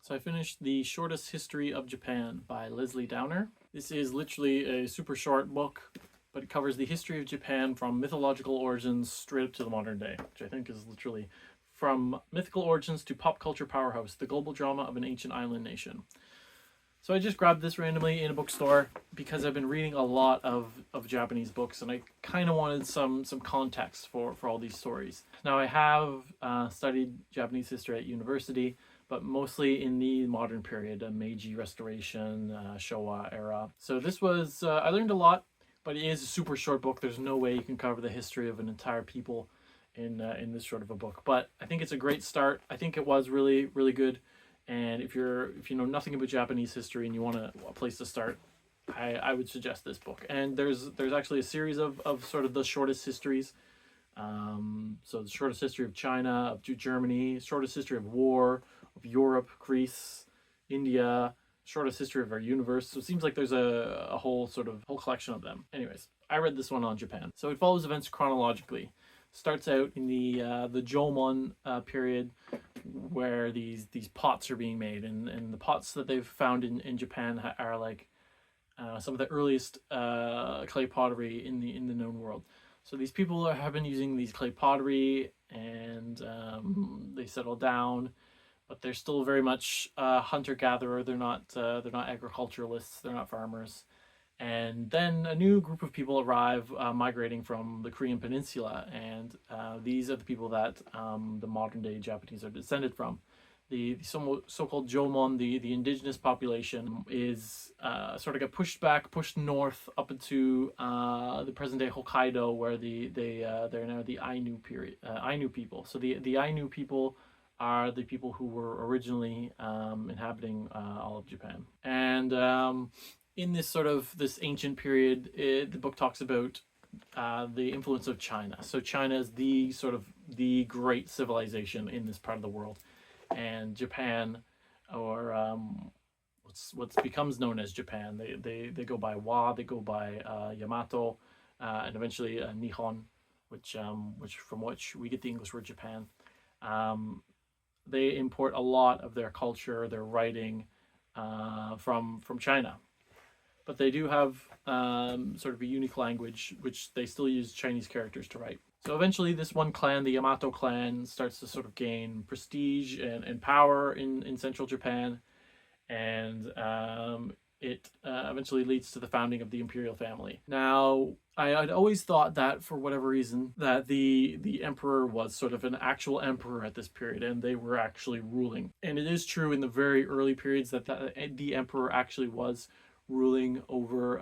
So I finished The Shortest History of Japan by Leslie Downer. This is literally a super short book, but it covers the history of Japan from mythological origins straight up to the modern day, which I think is literally from mythical origins to pop culture powerhouse, the global drama of an ancient island nation. So I just grabbed this randomly in a bookstore because I've been reading a lot of Japanese books, and I kind of wanted some context for all these stories. Now I have studied Japanese history at university, but mostly in the modern period, Meiji Restoration, Showa era. So this was, I learned a lot, but it is a super short book. There's no way you can cover the history of an entire people in this short of a book. But I think it's a great start. I think it was really, really good. And if you know nothing about Japanese history and you want a place to start, I would suggest this book. And there's actually a series of sort of the shortest histories. So the shortest history of China, of Germany, shortest history of war, of Europe, Greece, India, shortest history of our universe. So it seems like there's a whole collection of them. Anyways, I read this one on Japan. So it follows events chronologically. Starts out in the Jomon period, where these pots are being made, and the pots that they've found in Japan are like some of the earliest clay pottery in the known world. So these people have been using these clay pottery, and they settle down, but they're still very much hunter gatherer. They're not agriculturalists. They're not farmers. And then a new group of people arrive, migrating from the Korean Peninsula, and these are the people that the modern day Japanese are descended from. The so-called Jomon, the indigenous population, is sort of get pushed north up into the present day Hokkaido, where they're now the Ainu period, Ainu people. So the Ainu people are the people who were originally inhabiting all of Japan. And in this ancient period, the book talks about the influence of China. So China is the great civilization in this part of the world, and Japan, or what's becomes known as Japan, they go by Wa, they go by Yamato, and eventually Nihon, which from which we get the English word Japan. They import a lot of their culture, their writing, from China. But they do have sort of a unique language, which they still use Chinese characters to write. So eventually this one clan, the Yamato clan, starts to sort of gain prestige and power in central Japan. And it eventually leads to the founding of the imperial family. Now, I'd always thought that, for whatever reason, that the emperor was sort of an actual emperor at this period, and they were actually ruling. And it is true in the very early periods that the emperor actually was ruling over,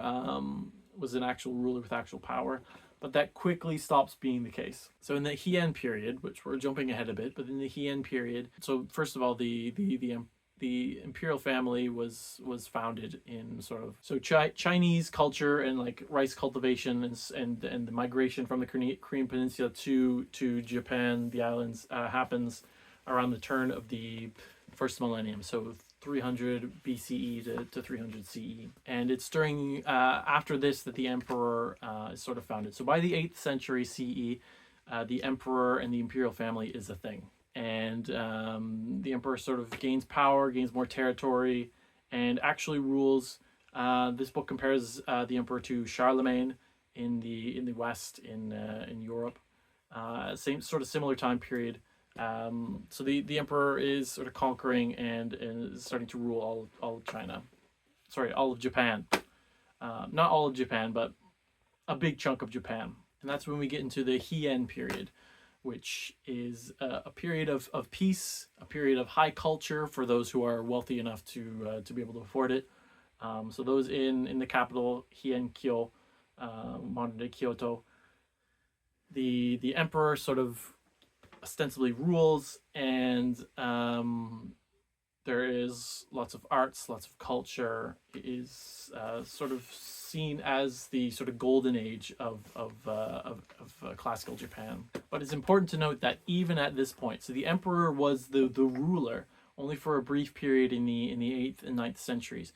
was an actual ruler with actual power, but that quickly stops being the case. So in the Heian period, which we're jumping ahead a bit, but in the Heian period, so first of all, the imperial family was founded in Chinese culture, and like rice cultivation and the migration from the Korean Peninsula to Japan, the islands, happens around the turn of the first millennium. So 300 BCE to 300 CE. And it's during, after this, that the emperor is sort of founded. So by the 8th century CE, the emperor and the imperial family is a thing. And the emperor sort of gains power, gains more territory, and actually rules. This book compares the emperor to Charlemagne in the West, in Europe. Same sort of similar time period. So the emperor is sort of conquering and is starting to rule all of China. Sorry, all of Japan. Not all of Japan, but a big chunk of Japan. And that's when we get into the Heian period, which is a period of peace, a period of high culture for those who are wealthy enough to be able to afford it. So those in the capital, Heian-kyo, modern day Kyoto, the emperor sort of ostensibly rules, and there is lots of arts, lots of culture. It is sort of seen as the sort of golden age of classical Japan. But it's important to note that even at this point, so the emperor was the ruler only for a brief period in the 8th and 9th centuries.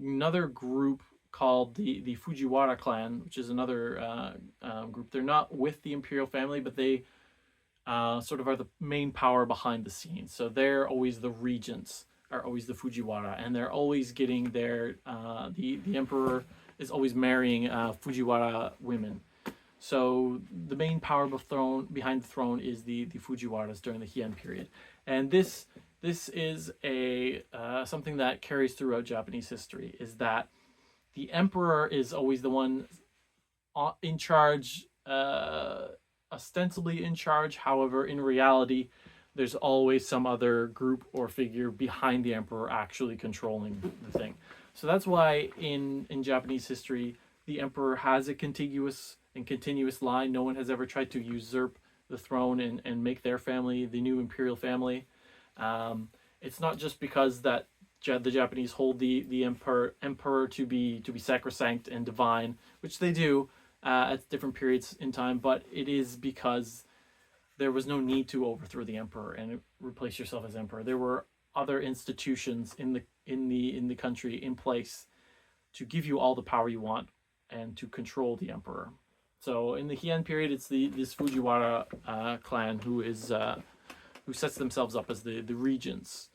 Another group called the Fujiwara clan, which is another group. They're not with the imperial family, but they sort of are the main power behind the scenes. So they're always the regents, are always the Fujiwara, and they're always getting their the emperor is always marrying Fujiwara women. So the main power behind the throne is the Fujiwaras during the Heian period, and this is a something that carries throughout Japanese history. Is that the emperor is always the one in charge, ostensibly in charge. However, in reality, there's always some other group or figure behind the emperor actually controlling the thing. So that's why in Japanese history, the emperor has a contiguous and continuous line. No one has ever tried to usurp the throne and make their family the new imperial family. It's not just because that the Japanese hold the emperor to be sacrosanct and divine, which they do at different periods in time, but it is because there was no need to overthrow the emperor and replace yourself as emperor. There were other institutions in the country in place to give you all the power you want and to control the emperor. So in the Heian period, it's this Fujiwara clan who sets themselves up as the regents,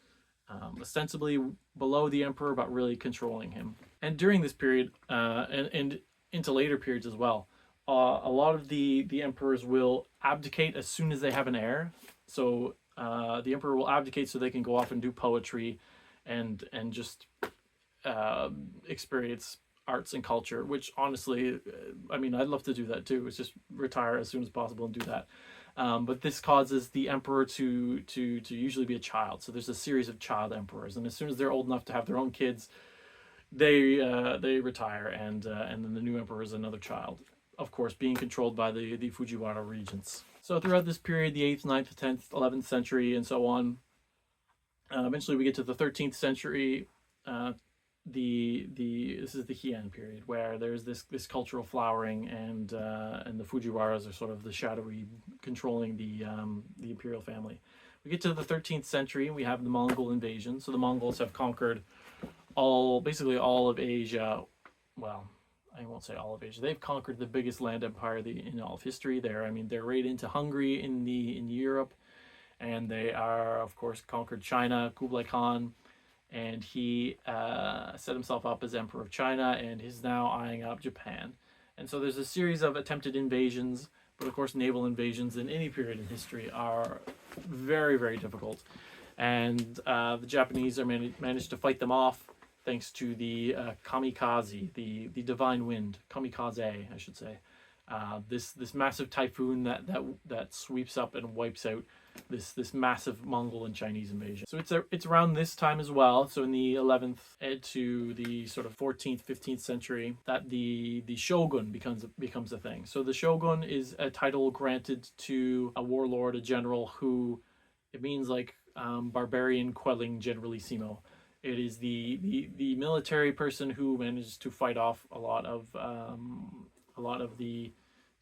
ostensibly below the emperor, but really controlling him. And during this period, and into later periods as well, a lot of the emperors will abdicate as soon as they have an heir. So the emperor will abdicate so they can go off and do poetry, and just experience arts and culture. Which honestly, I mean, I'd love to do that too. It's just retire as soon as possible and do that. But this causes the emperor to usually be a child. So there's a series of child emperors, and as soon as they're old enough to have their own kids, they retire, and then the new emperor is another child. Of course, being controlled by the Fujiwara regents. So throughout this period, the 8th, 9th, 10th, 11th century, and so on, eventually we get to the 13th century. This is the Heian period, where there's this cultural flowering, and the Fujiwaras are sort of the shadowy controlling the imperial family. We get to the 13th century, and we have the Mongol invasion. So the Mongols have conquered basically all of Asia. Well, I won't say all of Asia. They've conquered the biggest land empire in all of history. They're right into Hungary in Europe, and they are, of course, conquered China. Kublai Khan, and he set himself up as emperor of China, and is now eyeing up Japan. And so there's a series of attempted invasions, but of course naval invasions in any period in history are very, very difficult. And the Japanese are managed to fight them off thanks to the kamikaze, the divine wind, kamikaze, I should say. This massive typhoon that sweeps up and wipes out this massive Mongol and Chinese invasion. So it's around this time as well. So in the 11th to the sort of 14th, 15th century, that the shogun becomes a thing. So the shogun is a title granted to a warlord, a general, who it means like barbarian quelling generalissimo. It is the military person who manages to fight off a lot of the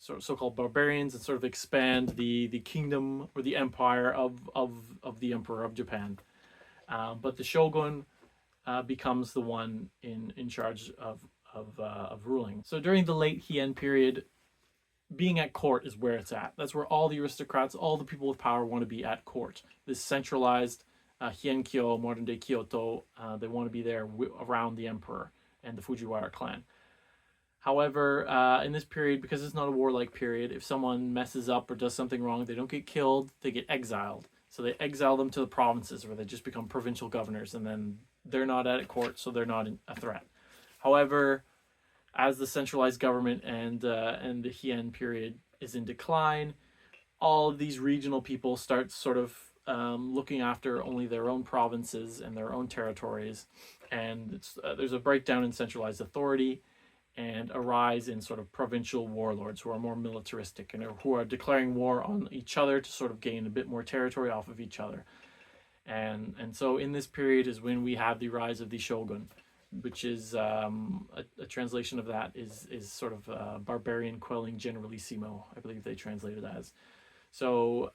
so-called barbarians and sort of expand the kingdom or the empire of the emperor of Japan. But the shogun becomes the one in charge of ruling. So during the late Heian period, being at court is where it's at. That's where all the aristocrats, all the people with power want to be at court. This centralized Heian-kyo, modern-day Kyoto, they want to be there around the emperor and the Fujiwara clan. However, in this period, because it's not a warlike period, if someone messes up or does something wrong, they don't get killed, they get exiled. So they exile them to the provinces, where they just become provincial governors, and then they're not at court, so they're not a threat. However, as the centralized government and the Heian period is in decline, all of these regional people start sort of looking after only their own provinces and their own territories, and there's a breakdown in centralized authority, and a rise in sort of provincial warlords who are more militaristic and who are declaring war on each other to sort of gain a bit more territory off of each other. And so in this period is when we have the rise of the shogun, which is a translation of that is sort of barbarian quelling generalissimo, I believe they translate it as. So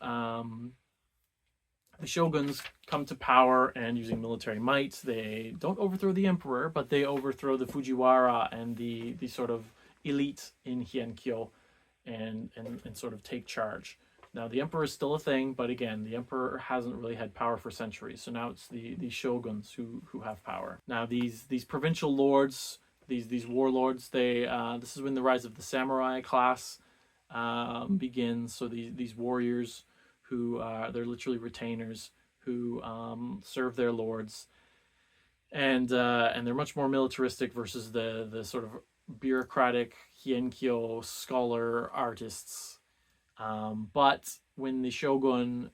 the shoguns come to power, and using military might, they don't overthrow the emperor, but they overthrow the Fujiwara and the sort of elite in Heian-kyo, and sort of take charge. Now the emperor is still a thing, but again, the emperor hasn't really had power for centuries. So now it's the shoguns who have power. Now these provincial lords, these warlords, they this is when the rise of the samurai class begins. So these warriors who they're literally retainers who serve their lords, and they're much more militaristic versus the sort of bureaucratic hienkyo scholar artists. But when the shogun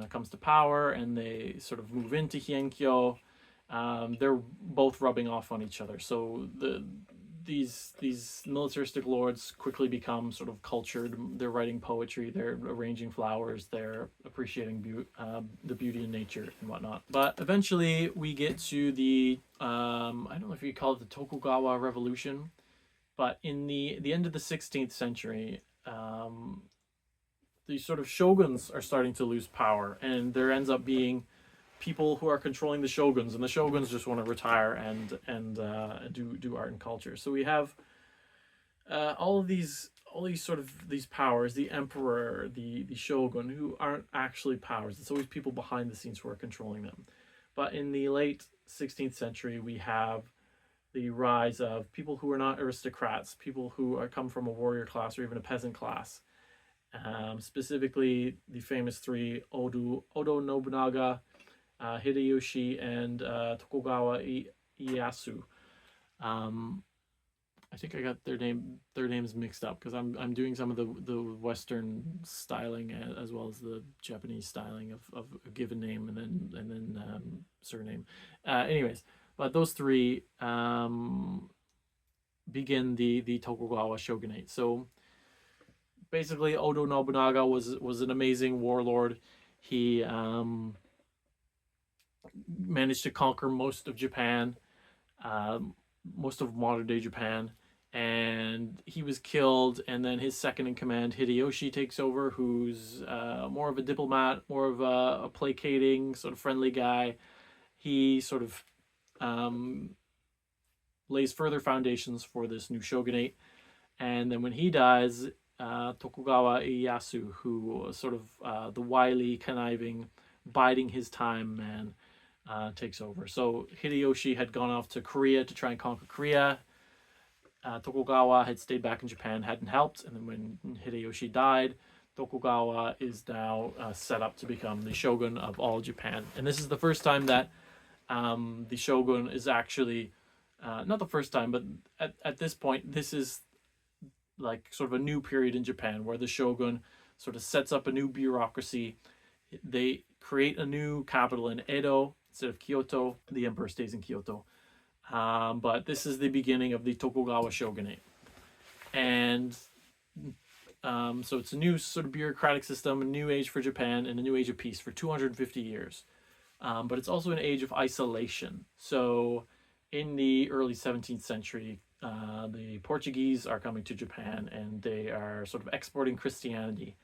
comes to power and they sort of move into hienkyo, they're both rubbing off on each other. So these militaristic lords quickly become sort of cultured. They're writing poetry, they're arranging flowers, they're appreciating the beauty in nature and whatnot. But eventually we get to the I don't know if you call it the Tokugawa Revolution, but in the end of the 16th century, these sort of shoguns are starting to lose power, and there ends up being people who are controlling the shoguns, and the shoguns just want to retire and do art and culture. So we have all these sort of these powers, the emperor, the shogun, who aren't actually powers. It's always people behind the scenes who are controlling them. But in the late 16th century, we have the rise of people who are not aristocrats, people who come from a warrior class or even a peasant class. Specifically, the famous three: Odo Nobunaga, Hideyoshi, and Tokugawa Ieyasu. I think I got their names mixed up because I'm doing some of the Western styling as well as the Japanese styling of a given name and then surname. Anyways, but those three begin the Tokugawa shogunate. So basically, Odo Nobunaga was an amazing warlord. He managed to conquer most of Japan, most of modern day Japan, and he was killed. And then his second in command, Hideyoshi, takes over, who's more of a diplomat, more of a placating, sort of friendly guy. He sort of lays further foundations for this new shogunate. And then when he dies, Tokugawa Ieyasu, who was sort of the wily, conniving, biding his time man, takes over. So Hideyoshi had gone off to Korea to try and conquer Korea. Tokugawa had stayed back in Japan, hadn't helped, and then when Hideyoshi died, Tokugawa is now set up to become the shogun of all Japan. And this is the first time that the shogun is actually, not the first time, but at this point, this is like sort of a new period in Japan where the shogun sort of sets up a new bureaucracy. They create a new capital in Edo instead of Kyoto. The emperor stays in Kyoto. But this is the beginning of the Tokugawa shogunate. And so it's a new sort of bureaucratic system, a new age for Japan, and a new age of peace for 250 years. But it's also an age of isolation. So in the early 17th century, the Portuguese are coming to Japan, and they are sort of exporting Christianity.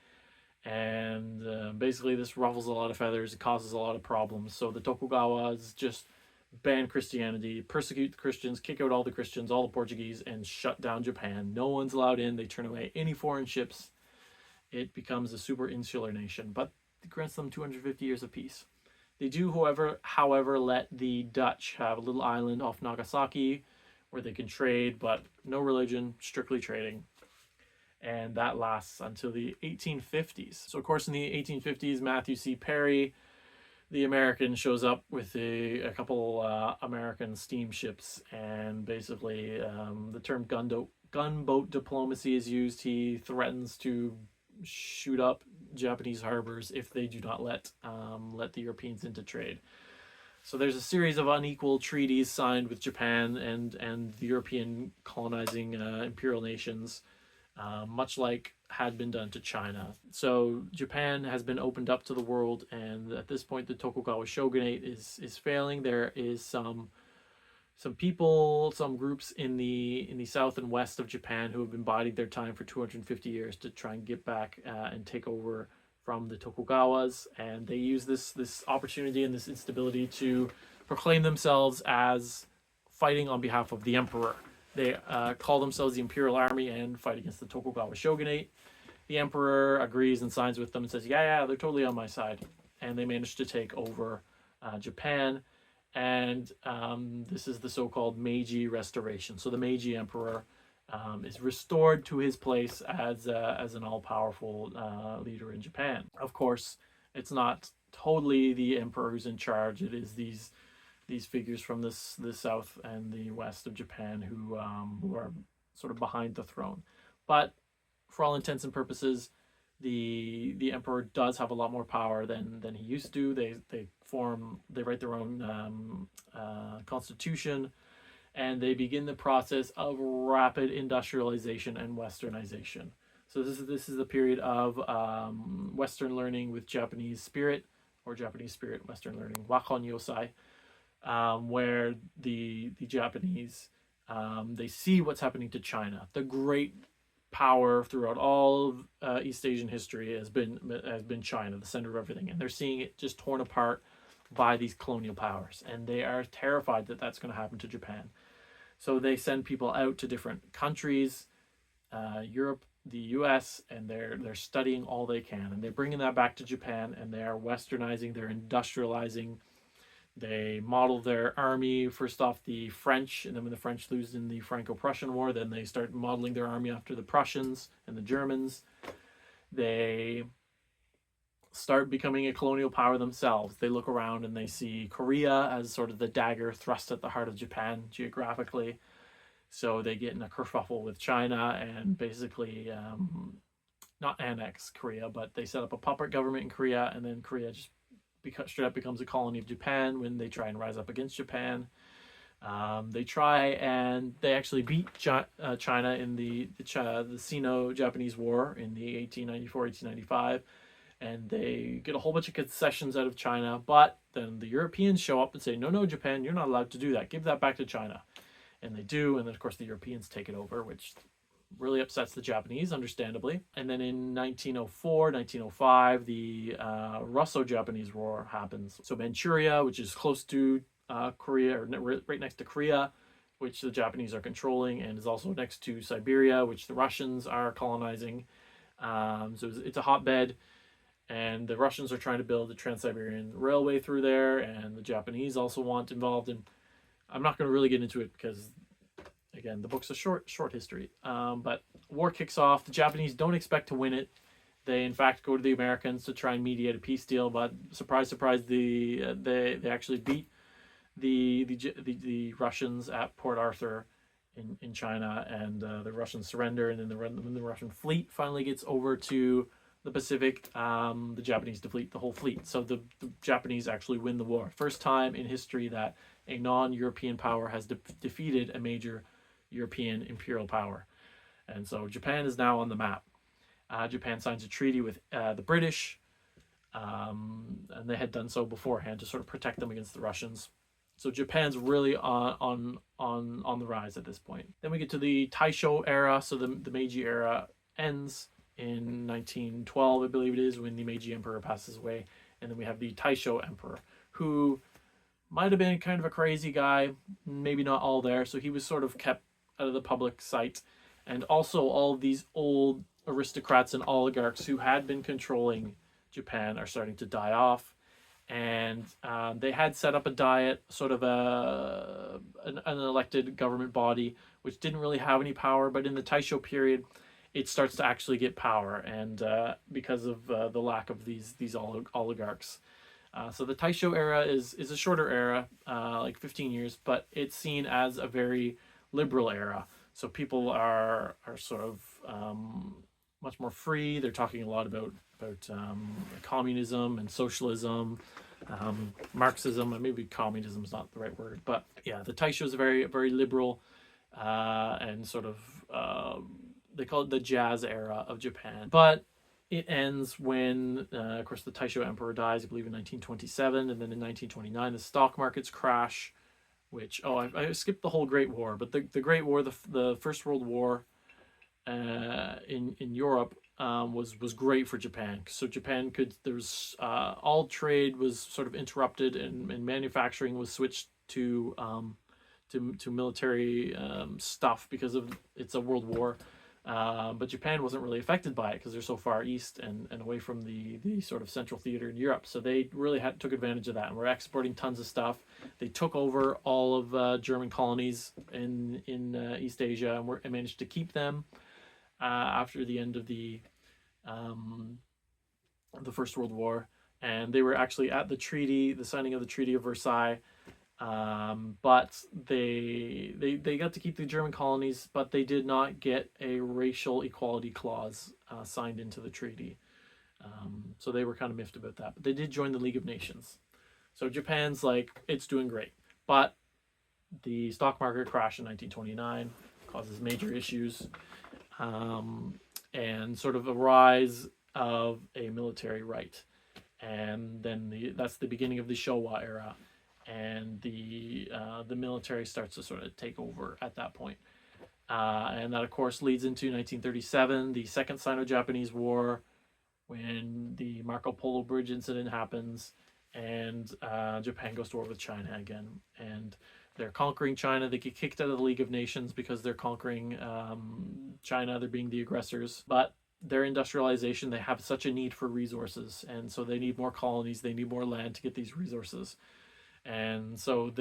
And basically this ruffles a lot of feathers. It causes a lot of problems. So the Tokugawas just ban Christianity, persecute the Christians, kick out all the Christians, all the Portuguese, and shut down Japan. No one's allowed in. They turn away any foreign ships. It becomes a super insular nation, but it grants them 250 years of peace. They do, however, let the Dutch have a little island off Nagasaki where they can trade, but no religion, strictly trading. And that lasts until the 1850s. So, of course, in the 1850s, Matthew C. Perry, the American, shows up with a couple American steamships, and basically the term gunboat diplomacy is used. He threatens to shoot up Japanese harbors if they do not let the Europeans into trade. So there's a series of unequal treaties signed with Japan and the European colonizing imperial nations, much like had been done to China. So Japan has been opened up to the world, and at this point the Tokugawa shogunate is failing. There is some people, some groups in the south and west of Japan who have been biding their time for 250 years to try and get back and take over from the Tokugawas, and they use this opportunity and this instability to proclaim themselves as fighting on behalf of the emperor. They call themselves the Imperial Army and fight against the Tokugawa shogunate. The emperor agrees and signs with them and says, yeah, they're totally on my side. And they manage to take over Japan. And this is the so-called Meiji Restoration. So the Meiji Emperor is restored to his place as an all-powerful leader in Japan. Of course, it's not totally the emperor who's in charge. It is these figures from the south and the west of Japan who are sort of behind the throne. But for all intents and purposes, the emperor does have a lot more power than he used to. They write their own constitution, and they begin the process of rapid industrialization and westernization. So this is the period of Western learning with Japanese spirit, or Japanese spirit Western learning, Wakon Yosai, where the Japanese they see what's happening to China. The great power throughout all of East Asian history has been China, the center of everything, and they're seeing it just torn apart by these colonial powers, and they are terrified that that's going to happen to Japan. So they send people out to different countries, Europe, the U.S., and they're studying all they can, and they're bringing that back to Japan, and they are westernizing, they're industrializing. They model their army, first off the French, and then when the French lose in the Franco-Prussian War, then they start modeling their army after the Prussians and the Germans. They start becoming a colonial power themselves. They look around and they see Korea as sort of the dagger thrust at the heart of Japan geographically. So they get in a kerfuffle with China and basically not annex Korea, but they set up a puppet government in Korea, and then Korea just straight up becomes a colony of Japan when they try and rise up against Japan. They try and they actually beat China in the Sino-Japanese War in the 1894-1895, and they get a whole bunch of concessions out of China, but then the Europeans show up and say, no, Japan, you're not allowed to do that. Give that back to China. And they do, and then of course the Europeans take it over, which really upsets the Japanese, understandably. And then in 1904, 1905, the Russo-Japanese War happens. So Manchuria, which is close to Korea, or right next to Korea, which the Japanese are controlling, and is also next to Siberia, which the Russians are colonizing. So it's a hotbed, and the Russians are trying to build the Trans-Siberian Railway through there, and the Japanese also want involved. And I'm not going to really get into it because, again, the book's a short history. But war kicks off. The Japanese don't expect to win it. They, in fact, go to the Americans to try and mediate a peace deal. But surprise, surprise, they actually beat the Russians at Port Arthur in China, and the Russians surrender. And then when the Russian fleet finally gets over to the Pacific, the Japanese defeat the whole fleet. So the Japanese actually win the war. First time in history that a non-European power has defeated a major European imperial power. And so Japan is now on the map. Japan signs a treaty with the British, and they had done so beforehand to sort of protect them against the Russians. So Japan's really on the rise at this point. Then we get to the Taisho era. So the Meiji era ends in 1912, I believe it is, when the Meiji Emperor passes away. And then we have the Taisho Emperor, who might have been kind of a crazy guy, maybe not all there. So he was sort of kept out of the public sight. And also all of these old aristocrats and oligarchs who had been controlling Japan are starting to die off. And they had set up a diet, sort of an elected government body, which didn't really have any power. But in the Taisho period, it starts to actually get power, and because of the lack of these oligarchs. So the Taisho era is a shorter era, like 15 years, but it's seen as a very liberal era. So people are sort of much more free. They're talking a lot about communism and socialism, Marxism. Maybe communism is not the right word, but yeah, the Taisho is a very liberal and sort of they call it the jazz era of Japan. But it ends when, of course, the Taisho Emperor dies, I believe in 1927, and then in 1929 the stock markets crash. Which I skipped the whole Great War, but the Great War, the First World War in Europe was great for Japan. So Japan all trade was sort of interrupted, and manufacturing was switched to military stuff because of it's a world war. But Japan wasn't really affected by it because they're so far east and away from the sort of central theater in Europe. So they really took advantage of that and were exporting tons of stuff. They took over all of German colonies in East Asia and managed to keep them after the end of the First World War. And they were actually at the signing of the Treaty of Versailles. But they got to keep the German colonies, but they did not get a racial equality clause signed into the treaty. So they were kind of miffed about that. But they did join the League of Nations. So Japan's like, it's doing great. But the stock market crashed in 1929, causes major issues, and sort of a rise of a military right. And then that's the beginning of the Showa era. And the military starts to sort of take over at that point. And that, of course, leads into 1937, the Second Sino-Japanese War, when the Marco Polo Bridge incident happens, and Japan goes to war with China again. And they're conquering China. They get kicked out of the League of Nations because they're conquering China. They're being the aggressors. But their industrialization, they have such a need for resources. And so they need more colonies. They need more land to get these resources. And so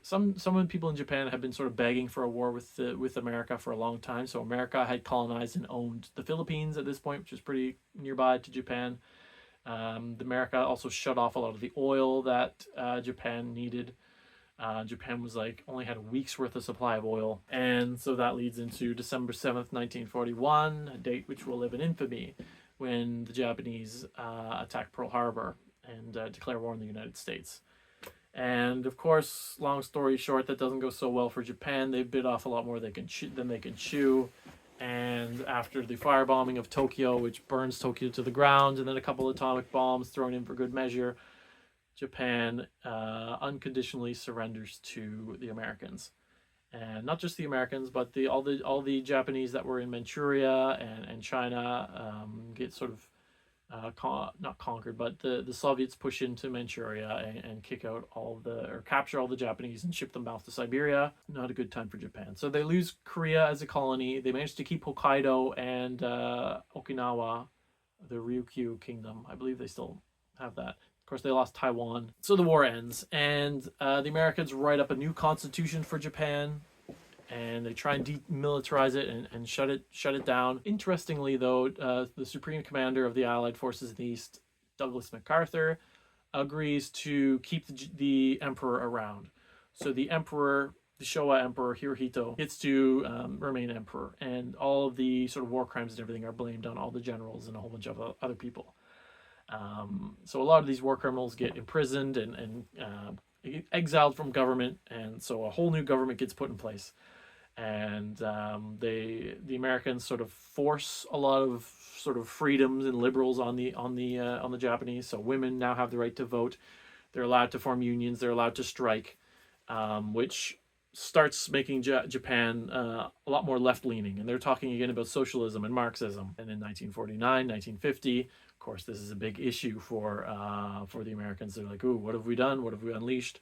some of the people in Japan have been sort of begging for a war with America for a long time. So America had colonized and owned the Philippines at this point, which is pretty nearby to Japan. America also shut off a lot of the oil that Japan needed. Japan was only had a week's worth of supply of oil. And so that leads into December 7th, 1941, a date which will live in infamy, when the Japanese attack Pearl Harbor and declare war on the United States. And of course, long story short, that doesn't go so well for Japan. They bit off a lot more than they can chew. And after the firebombing of Tokyo, which burns Tokyo to the ground, and then a couple of atomic bombs thrown in for good measure, Japan unconditionally surrenders to the Americans. And not just the Americans, but all the Japanese that were in Manchuria and China get sort of not conquered, but the Soviets push into Manchuria and kick out or capture all the Japanese and ship them off to Siberia. Not a good time for Japan. So they lose Korea as a colony. They managed to keep Hokkaido and Okinawa, the Ryukyu kingdom. I believe they still have that. Of course, they lost Taiwan. So the war ends, and the Americans write up a new constitution for Japan. And they try and demilitarize it and shut it down. Interestingly, though, the Supreme Commander of the Allied forces in the East, Douglas MacArthur, agrees to keep the emperor around. So the emperor, the Showa emperor Hirohito, gets to remain emperor, and all of the sort of war crimes and everything are blamed on all the generals and a whole bunch of other people. So a lot of these war criminals get imprisoned and exiled from government, and so a whole new government gets put in place. And the Americans sort of force a lot of sort of freedoms and liberals on the Japanese. So women now have the right to vote. They're allowed to form unions. They're allowed to strike, which starts making Japan a lot more left-leaning. And they're talking again about socialism and Marxism. And in 1949, 1950, of course, this is a big issue for the Americans. They're like, ooh, what have we done? What have we unleashed?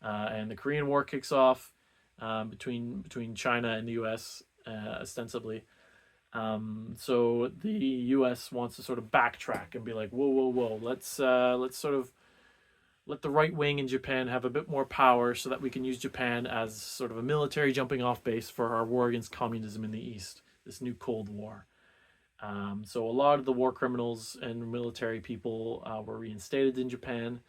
And the Korean War kicks off. Between China and the U.S. Ostensibly, so the U.S. wants to sort of backtrack and be like, whoa, let's sort of let the right wing in Japan have a bit more power so that we can use Japan as sort of a military jumping off base for our war against communism in the East, this new Cold War. So a lot of the war criminals and military people were reinstated in Japan.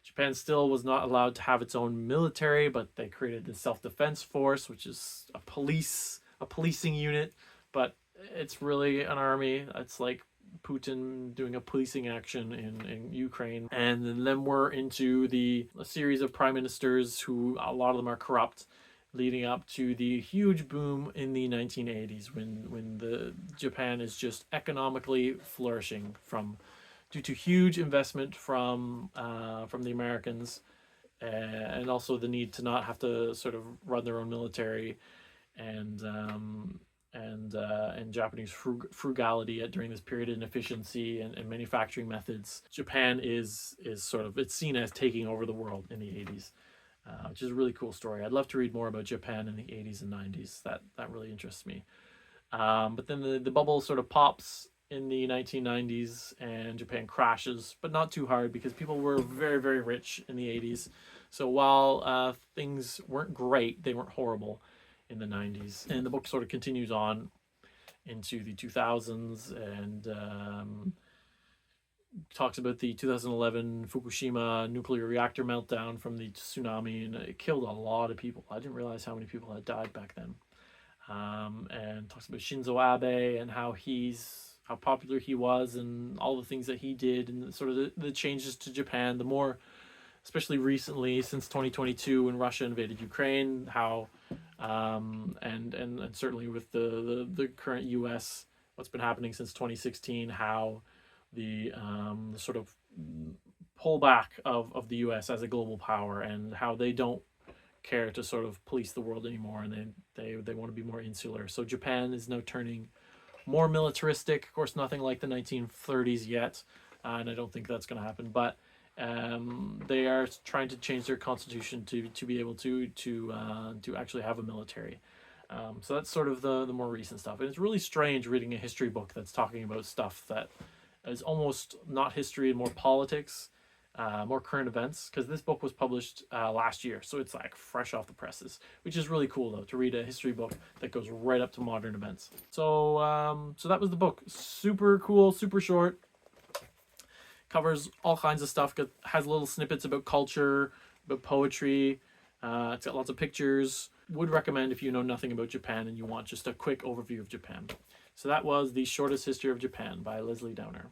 Japan still was not allowed to have its own military, but they created the Self-Defense Force, which is a policing unit, but it's really an army. It's like Putin doing a policing action in Ukraine. And then we're into a series of prime ministers who, a lot of them are corrupt, leading up to the huge boom in the 1980s when the Japan is just economically flourishing due to huge investment from the Americans, and also the need to not have to sort of run their own military, and Japanese frugality during this period, inefficiency and manufacturing methods. Japan is sort of, it's seen as taking over the world in the 80s, which is a really cool story. I'd love to read more about Japan in the 80s and 90s. That really interests me. But then the bubble sort of pops in the 1990s and Japan crashes, but not too hard because people were very, very rich in the 80s. So while things weren't great, they weren't horrible in the 90s. And the book sort of continues on into the 2000s and talks about the 2011 Fukushima nuclear reactor meltdown from the tsunami, and it killed a lot of people. I didn't realize how many people had died back then. And talks about Shinzo Abe and how popular he was and all the things that he did and sort of the changes to Japan, the more especially recently since 2022 when Russia invaded Ukraine, how and certainly with the current US, what's been happening since 2016, how the sort of pullback of the US as a global power and how they don't care to sort of police the world anymore, and they want to be more insular. So Japan is now turning more militaristic. Of course, nothing like the 1930s yet, and I don't think that's going to happen. But they are trying to change their constitution to be able to actually have a military. So that's sort of the more recent stuff, and it's really strange reading a history book that's talking about stuff that is almost not history and more politics, more current events, because this book was published last year, so it's like fresh off the presses, which is really cool though to read a history book that goes right up to modern events. So that was the book. Super cool, super short, covers all kinds of stuff. Has little snippets about culture, about poetry. It's got lots of pictures. Would recommend if you know nothing about Japan and you want just a quick overview of Japan. So that was The Shortest History of Japan by Leslie Downer.